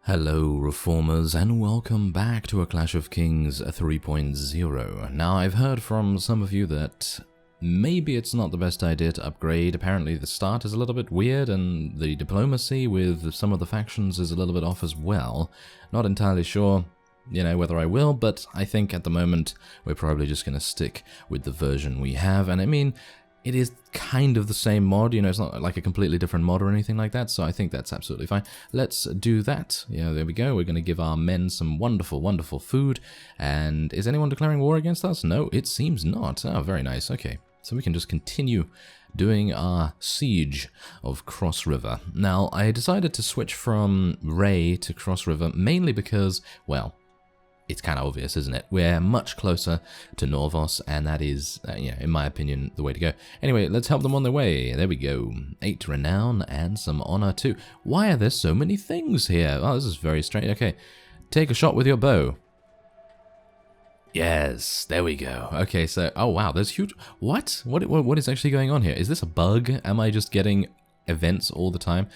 Hello Reformers and welcome back to A Clash of Kings 3.0. Now I've heard from some of you that maybe it's not the best idea to upgrade. Apparently the start is a little bit weird and the diplomacy with some of the factions is a little bit off as well. Not entirely sure, whether I will, but I think at the moment we're probably just going to stick with the version we have. And I mean, it is kind of the same mod, it's not like a completely different mod or anything like that, so I think that's absolutely fine. Let's do that. There we go. We're going to give our men some wonderful, wonderful food. And is anyone declaring war against us? No, it seems not. Oh, very nice. Okay, so we can just continue doing our siege of Cross River. Now, I decided to switch from Ray to Cross River mainly because, well, it's kind of obvious, isn't it? We're much closer to Norvos, and that is, in my opinion, the way to go. Anyway, let's help them on their way. There we go. 8 renown and some honor too. Why are there so many things here? Oh, this is very strange. Okay, take a shot with your bow. Yes, there we go. Okay, so, oh wow, there's huge... What? What is actually going on here? Is this a bug? Am I just getting events all the time?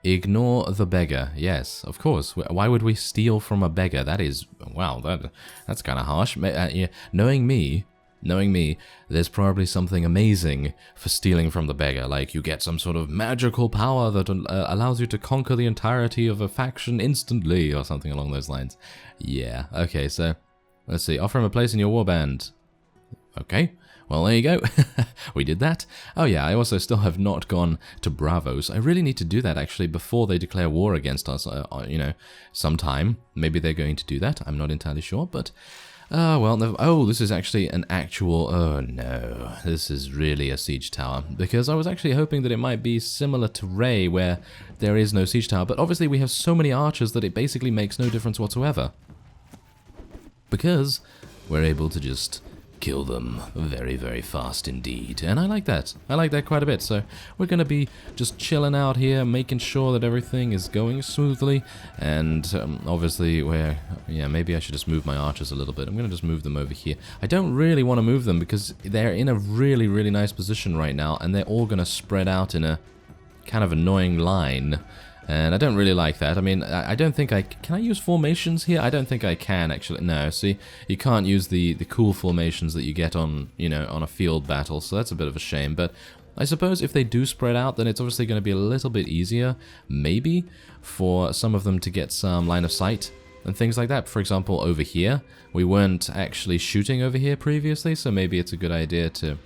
Ignore the beggar. Yes, of course. Why would we steal from a beggar? That is, wow, that's kind of harsh. Yeah. Knowing me, there's probably something amazing for stealing from the beggar. Like you get some sort of magical power that allows you to conquer the entirety of a faction instantly or something along those lines. Yeah, okay, so let's see. Offer him a place in your warband. Okay. Well, there you go. We did that. Oh yeah, I also still have not gone to Bravos. I really need to do that actually before they declare war against us, sometime. Maybe they're going to do that. I'm not entirely sure, but... well, oh, this is actually an actual... Oh no, this is really a siege tower. Because I was actually hoping that it might be similar to Ray, where there is no siege tower. But obviously we have so many archers that it basically makes no difference whatsoever. Because we're able to just... kill them very, very fast indeed. And I like that. I like that quite a bit. So we're going to be just chilling out here, making sure that everything is going smoothly. And obviously, maybe I should just move my archers a little bit. I'm going to just move them over here. I don't really want to move them because they're in a really, really nice position right now. And they're all going to spread out in a kind of annoying line. And I don't really like that. I mean, I don't think can I use formations here? I don't think I can, actually. No, see, you can't use the cool formations that you get on, on a field battle, so that's a bit of a shame. But I suppose if they do spread out, then it's obviously going to be a little bit easier, maybe, for some of them to get some line of sight and things like that. For example, over here, we weren't actually shooting over here previously, so maybe it's a good idea to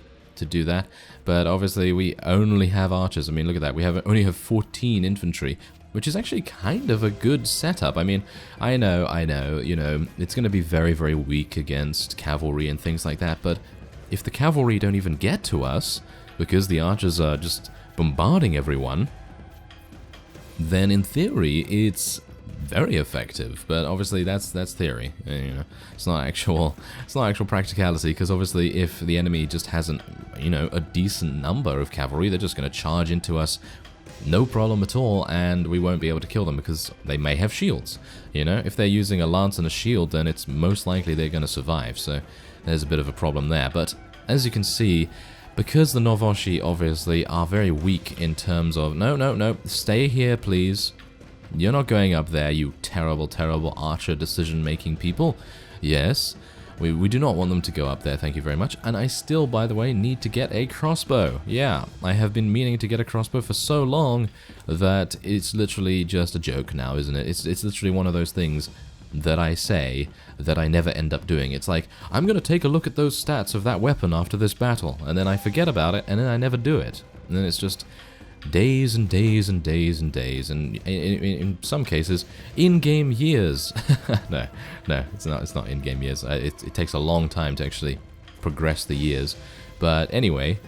do that, but obviously we only have archers. I mean, look at that, we only have 14 infantry, which is actually kind of a good setup. I mean, I know, it's going to be very, very weak against cavalry and things like that, but if the cavalry don't even get to us, because the archers are just bombarding everyone, then in theory, it's very effective, but obviously that's theory. It's not actual practicality, because obviously if the enemy just hasn't, a decent number of cavalry, they're just going to charge into us, no problem at all, and we won't be able to kill them because they may have shields. If they're using a lance and a shield, then it's most likely they're going to survive. So there's a bit of a problem there. But as you can see, because the Novoshi obviously are very weak in terms of no, stay here, please. You're not going up there, you terrible, terrible archer decision-making people. Yes, we do not want them to go up there, thank you very much. And I still, by the way, need to get a crossbow. Yeah, I have been meaning to get a crossbow for so long that it's literally just a joke now, isn't it? It's literally one of those things that I say that I never end up doing. It's like, I'm going to take a look at those stats of that weapon after this battle, and then I forget about it, and then I never do it. And then it's just... days and days and days and days, and in some cases, in-game years. no, it's not in-game years. It takes a long time to actually progress the years. But anyway,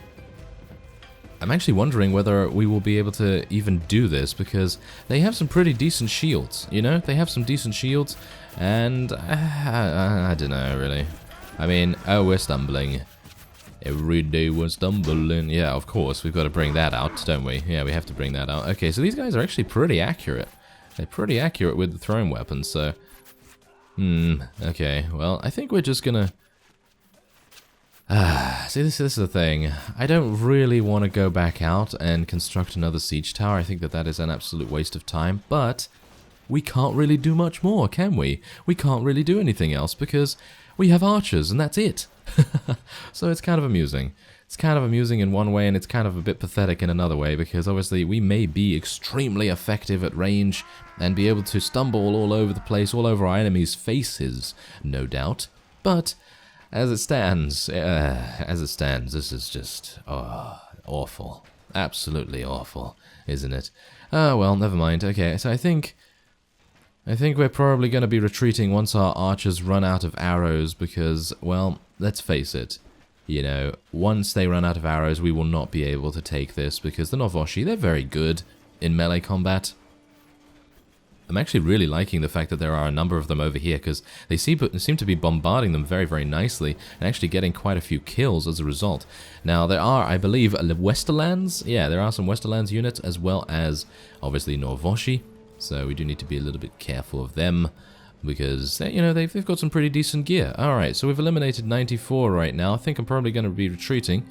I'm actually wondering whether we will be able to even do this, because they have some pretty decent shields, They have some decent shields, and I don't know, really. I mean, oh, we're stumbling. Every day we're stumbling. Yeah, of course, we've got to bring that out, don't we? Yeah, we have to bring that out. Okay, so these guys are actually pretty accurate. They're pretty accurate with the thrown weapons, so... okay, well, I think we're just gonna... see, this is the thing. I don't really want to go back out and construct another siege tower. I think that is an absolute waste of time, but... we can't really do much more, can we? We can't really do anything else because we have archers and that's it. So it's kind of amusing. It's kind of amusing in one way and it's kind of a bit pathetic in another way because obviously we may be extremely effective at range and be able to stumble all over the place, all over our enemies' faces, no doubt. But as it stands, this is just awful. Absolutely awful, isn't it? Oh, well, never mind. Okay, so I think we're probably going to be retreating once our archers run out of arrows because, well, let's face it. You know, once they run out of arrows, we will not be able to take this because the Novoshi, they're very good in melee combat. I'm actually really liking the fact that there are a number of them over here because they seem to be bombarding them very, very nicely and actually getting quite a few kills as a result. Now, there are, I believe, Westerlands. Yeah, there are some Westerlands units as well as, obviously, Novoshi. So we do need to be a little bit careful of them because, you know, they've got some pretty decent gear. Alright, so we've eliminated 94 right now. I think I'm probably going to be retreating.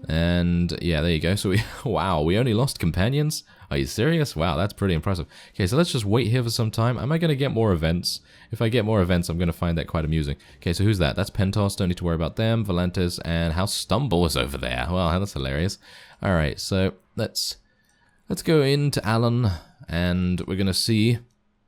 And, yeah, there you go. So, wow, we only lost companions? Are you serious? Wow, that's pretty impressive. Okay, so let's just wait here for some time. Am I going to get more events? If I get more events, I'm going to find that quite amusing. Okay, so who's that? That's Pentos. Don't need to worry about them. Valentis and House Stumble is over there. Well, that's hilarious. Alright, so let's go into Alan, and we're going to see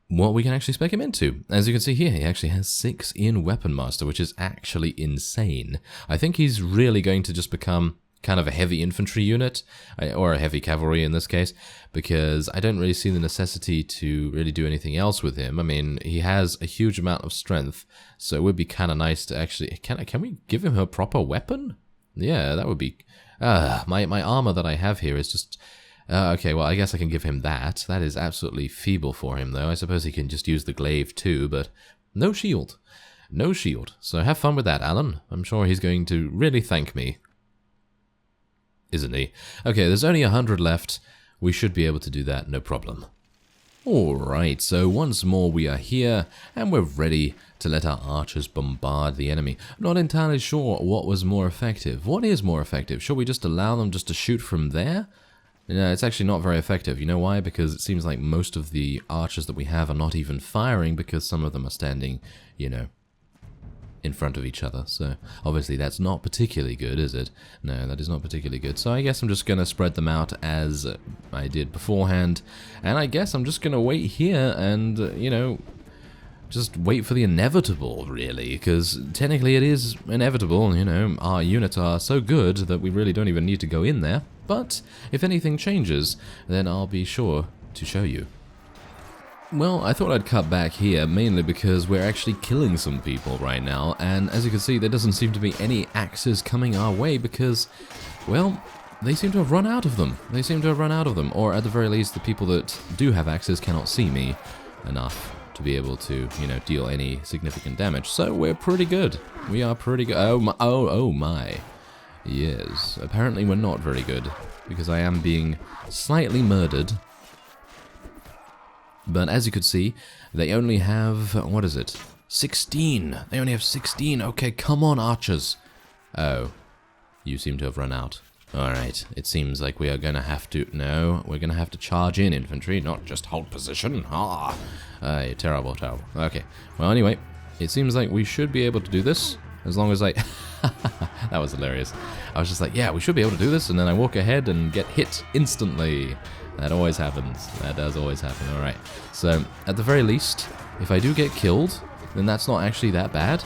what we can actually spec him into. As you can see here, he actually has 6 in Weapon Master, which is actually insane. I think he's really going to just become kind of a heavy infantry unit, or a heavy cavalry in this case, because I don't really see the necessity to really do anything else with him. I mean, he has a huge amount of strength, so it would be kind of nice to actually... Can we give him a proper weapon? Yeah, that would be... my armor that I have here is just... okay, well, I guess I can give him that. That is absolutely feeble for him, though. I suppose he can just use the glaive, too, but no shield. No shield. So have fun with that, Alan. I'm sure he's going to really thank me. Isn't he? Okay, there's only 100 left. We should be able to do that, no problem. Alright, so once more we are here, and we're ready to let our archers bombard the enemy. I'm not entirely sure what was more effective. What is more effective? Should we just allow them just to shoot from there? No, it's actually not very effective. You know why? Because it seems like most of the archers that we have are not even firing because some of them are standing, you know, in front of each other. So obviously that's not particularly good, is it? No, that is not particularly good. So I guess I'm just going to spread them out as I did beforehand. And I guess I'm just going to wait here and, you know, just wait for the inevitable, really, because technically it is inevitable. You know, our units are so good that we really don't even need to go in there. But if anything changes, then I'll be sure to show you. Well, I thought I'd cut back here, mainly because we're actually killing some people right now, and as you can see, there doesn't seem to be any axes coming our way because, well, they seem to have run out of them. They seem to have run out of them, or at the very least, the people that do have axes cannot see me enough to be able to, you know, deal any significant damage. So we're pretty good. We are pretty good. Oh my. Yes, apparently we're not very good, because I am being slightly murdered. But as you could see, they only have, what is it? 16! They only have 16! Okay, come on, archers! Oh, you seem to have run out. Alright, it seems like we are gonna have to... No, we're gonna have to charge in infantry, not just hold position. Terrible, terrible. Okay, well anyway, it seems like we should be able to do this, as long as I... That was hilarious. I was just like, yeah, we should be able to do this, and then I walk ahead and get hit instantly. That always happens. That does always happen. Alright. So, at the very least, if I do get killed, then that's not actually that bad.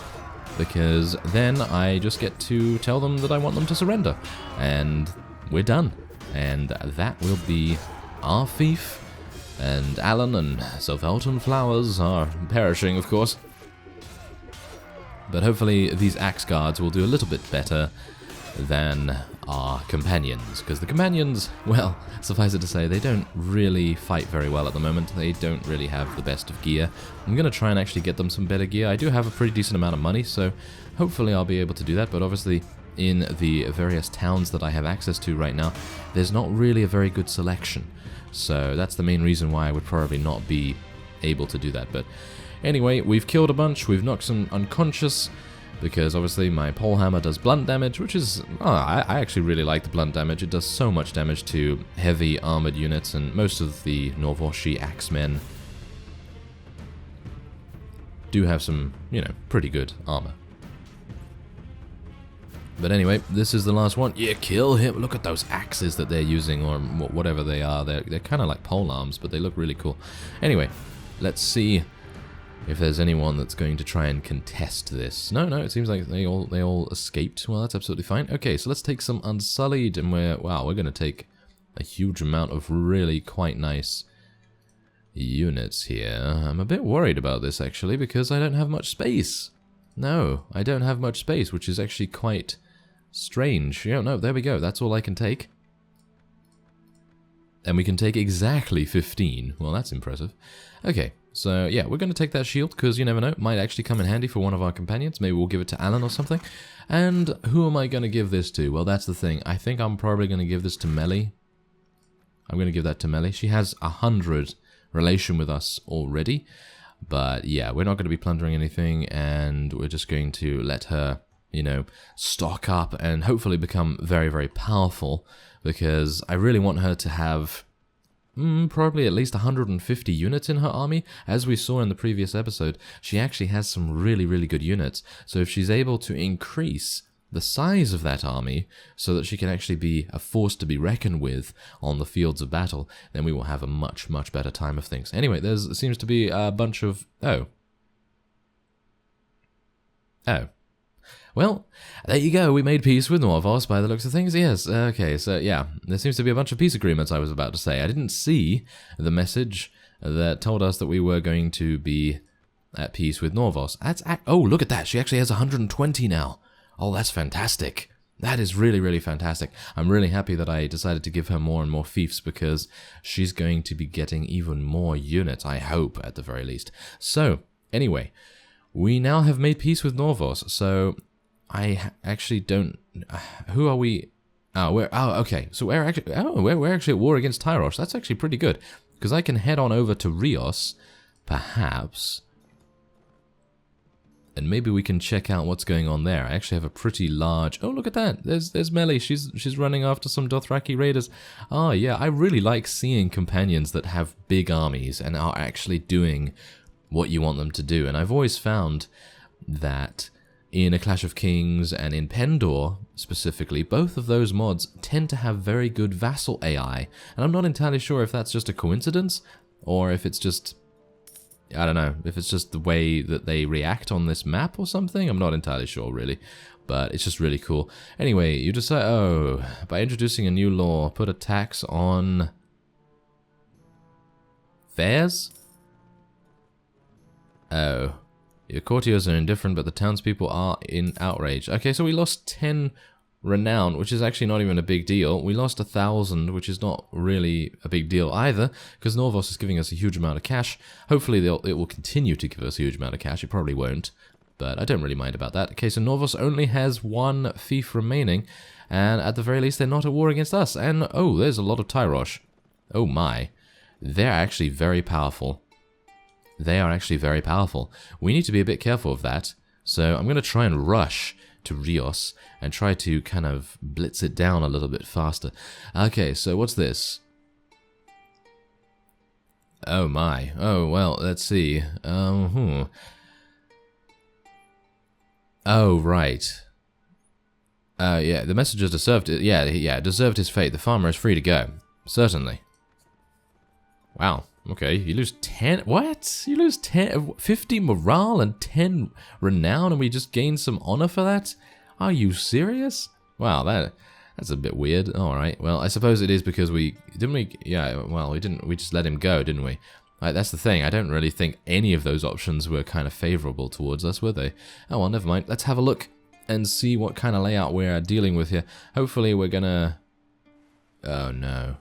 Because then I just get to tell them that I want them to surrender. And we're done. And that will be our fief. And Alan and Sylvelton Flowers are perishing, of course. But hopefully these axe guards will do a little bit better than our companions, because the companions, well, suffice it to say, they don't really fight very well at the moment. They don't really have the best of gear. I'm going to try and actually get them some better gear. I do have a pretty decent amount of money, so hopefully I'll be able to do that, but obviously in the various towns that I have access to right now, there's not really a very good selection. So that's the main reason why I would probably not be able to do that. But anyway, we've killed a bunch, we've knocked some unconscious, because obviously my polehammer does blunt damage, which is... I actually really like the blunt damage. It does so much damage to heavy armored units and most of the Novoshi axemen. do have some, you know, pretty good armor. But anyway, this is the last one. Yeah, kill him. Look at those axes that they're using, or whatever they are. They're kind of like pole arms, but they look really cool. Anyway, let's see if there's anyone that's going to try and contest this. No, it seems like they all escaped. Well, that's absolutely fine. Okay, so let's take some Unsullied, and we're going to take a huge amount of really quite nice units here. I'm a bit worried about this, actually, because I don't have much space. No, I don't have much space, which is actually quite strange. Yeah, no, there we go. That's all I can take. And we can take exactly 15. Well, that's impressive. Okay, so yeah, we're going to take that shield, because you never know, it might actually come in handy for one of our companions. Maybe we'll give it to Alan or something. And who am I going to give this to? Well, that's the thing. I think I'm probably going to give this to Melly. I'm going to give that to Melly. She has 100 relation with us already. But yeah, we're not going to be plundering anything, and we're just going to let her, you know, stock up and hopefully become very, very powerful, because I really want her to have probably at least 150 units in her army. As we saw in the previous episode, she actually has some really, really good units. So if she's able to increase the size of that army so that she can actually be a force to be reckoned with on the fields of battle, then we will have a much, much better time of things. Anyway, there seems to be a bunch of... Oh. Well, there you go. We made peace with Norvos by the looks of things. Yes, okay, so yeah, there seems to be a bunch of peace agreements, I was about to say. I didn't see the message that told us that we were going to be at peace with Norvos. Oh, look at that. She actually has 120 now. Oh, that's fantastic. That is really, really fantastic. I'm really happy that I decided to give her more and more fiefs, because she's going to be getting even more units, I hope, at the very least. So, anyway, we now have made peace with Norvos, so I actually don't... who are we... okay. So we're actually... we're actually at war against Tyrosh. That's actually pretty good, because I can head on over to Rios, perhaps... and maybe we can check out what's going on there. I actually have a pretty large... Oh, look at that. There's Melly. She's running after some Dothraki raiders. Oh, yeah. I really like seeing companions that have big armies and are actually doing what you want them to do. And I've always found that in A Clash of Kings and in Pendor, specifically, both of those mods tend to have very good vassal AI. And I'm not entirely sure if that's just a coincidence, or if it's just... I don't know, if it's just the way that they react on this map or something. I'm not entirely sure, really. But it's just really cool. Anyway, you decide... Oh, by introducing a new law, put a tax on... fares? Oh. Your courtiers are indifferent, but the townspeople are in outrage. Okay, so we lost 10 renown, which is actually not even a big deal. We lost 1,000, which is not really a big deal either, because Norvos is giving us a huge amount of cash. Hopefully it will continue to give us a huge amount of cash. It probably won't, but I don't really mind about that. Okay, so Norvos only has 1 fief remaining, and at the very least they're not at war against us. And oh, there's a lot of Tyrosh. Oh my. They're actually very powerful. They are actually very powerful. We need to be a bit careful of that. So I'm going to try and rush to Rios and try to kind of blitz it down a little bit faster. Okay, so what's this? Oh my. Oh, well, let's see. Oh, right. Yeah, the messenger deserved it. Yeah, deserved his fate. The farmer is free to go. Certainly. Wow. Okay, you lose 10... What? You lose 50 morale and 10 renown, and we just gain some honor for that? Are you serious? Wow, that's a bit weird. Alright, well, I suppose it is because we... Didn't we... Yeah, well, we didn't... We just let him go, didn't we? That's the thing. I don't really think any of those options were kind of favorable towards us, were they? Oh, well, never mind. Let's have a look and see what kind of layout we're dealing with here. Hopefully we're gonna... Oh, no.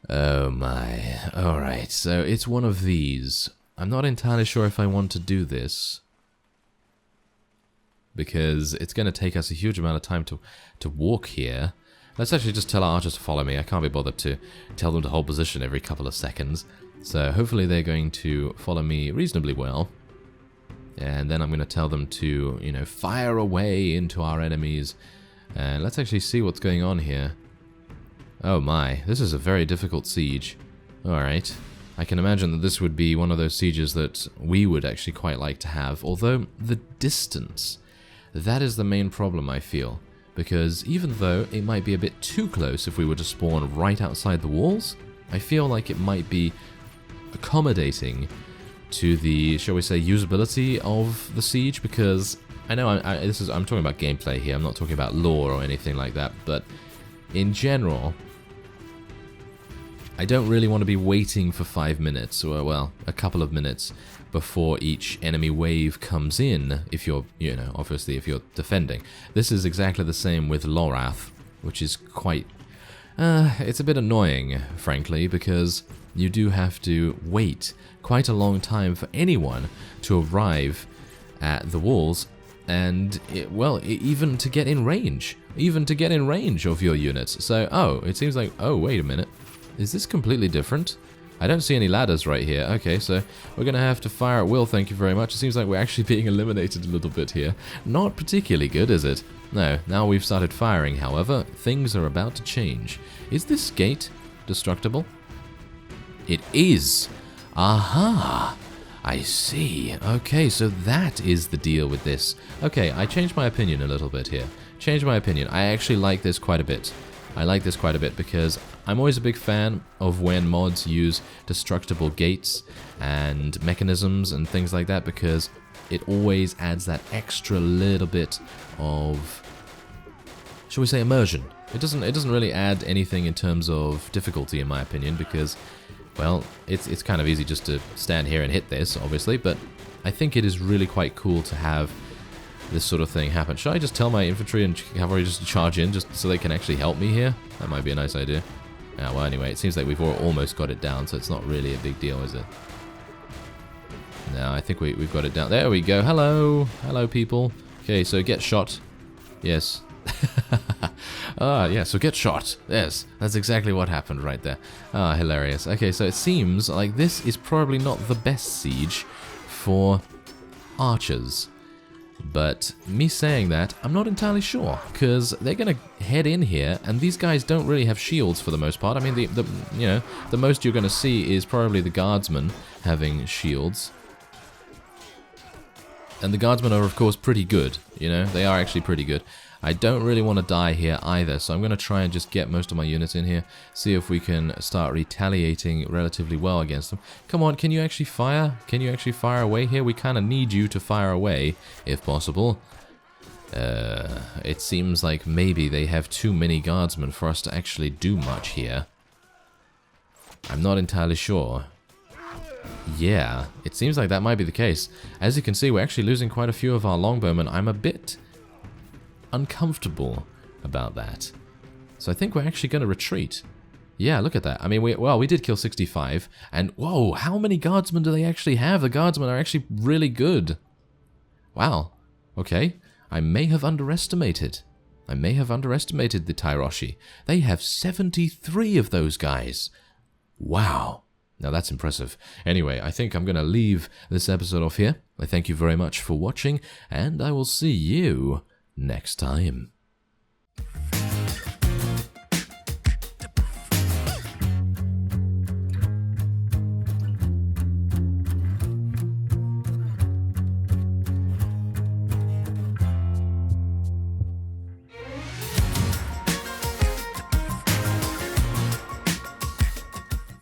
Oh my. Alright, so it's one of these. I'm not entirely sure if I want to do this, because it's going to take us a huge amount of time to walk here. Let's actually just tell our archers to follow me. I can't be bothered to tell them to hold position every couple of seconds. So hopefully they're going to follow me reasonably well. And then I'm going to tell them to, you know, fire away into our enemies. And let's actually see what's going on here. Oh my, this is a very difficult siege. Alright. I can imagine that this would be one of those sieges that we would actually quite like to have, although the distance, that is the main problem, I feel. Because even though it might be a bit too close if we were to spawn right outside the walls, I feel like it might be accommodating to the, shall we say, usability of the siege, because I know I'm talking about gameplay here, I'm not talking about lore or anything like that, but in general, I don't really want to be waiting for 5 minutes, or, well, a couple of minutes before each enemy wave comes in, if you're, you know, obviously if you're defending. This is exactly the same with Lorath, which is quite, it's a bit annoying, frankly, because you do have to wait quite a long time for anyone to arrive at the walls, and, even to get in range. Even to get in range of your units. So, oh, it seems like, oh, wait a minute. Is this completely different? I don't see any ladders right here. Okay, so we're going to have to fire at will, thank you very much. It seems like we're actually being eliminated a little bit here. Not particularly good, is it? No, now we've started firing, however, things are about to change. Is this gate destructible? It is. Aha! I see. Okay, so that is the deal with this. Okay, I changed my opinion a little bit here. Changed my opinion. I actually like this quite a bit. I like this quite a bit because I'm always a big fan of when mods use destructible gates and mechanisms and things like that, because it always adds that extra little bit of, shall we say, immersion. It doesn't really add anything in terms of difficulty, in my opinion, because, well, it's kind of easy just to stand here and hit this, obviously, but I think it is really quite cool to have this sort of thing happen. Should I just tell my infantry and cavalry just to charge in just so they can actually help me here? That might be a nice idea. Yeah, well, anyway, it seems like we've almost got it down, so it's not really a big deal, is it? No, I think we've got it down. There we go. Hello. Hello, people. Okay, so get shot. Yes. Yeah, so get shot. Yes, that's exactly what happened right there. Ah, hilarious. Okay, so it seems like this is probably not the best siege for archers. But me saying that, I'm not entirely sure, because they're going to head in here, and these guys don't really have shields for the most part. I mean, the most you're going to see is probably the guardsmen having shields. And the guardsmen are, of course, pretty good, you know, they are actually pretty good. I don't really want to die here either, so I'm going to try and just get most of my units in here, see if we can start retaliating relatively well against them. Come on, can you actually fire? Can you actually fire away here? We kind of need you to fire away, if possible. It seems like maybe they have too many guardsmen for us to actually do much here. I'm not entirely sure. Yeah, it seems like that might be the case. As you can see, we're actually losing quite a few of our longbowmen. I'm a bit uncomfortable about that. So I think we're actually going to retreat. Yeah, look at that. I mean, we did kill 65, and whoa, how many guardsmen do they actually have? The guardsmen are actually really good. Wow. Okay. I may have underestimated. I may have underestimated the Tyroshi. They have 73 of those guys. Wow. Now that's impressive. Anyway, I think I'm going to leave this episode off here. I thank you very much for watching, and I will see you next time.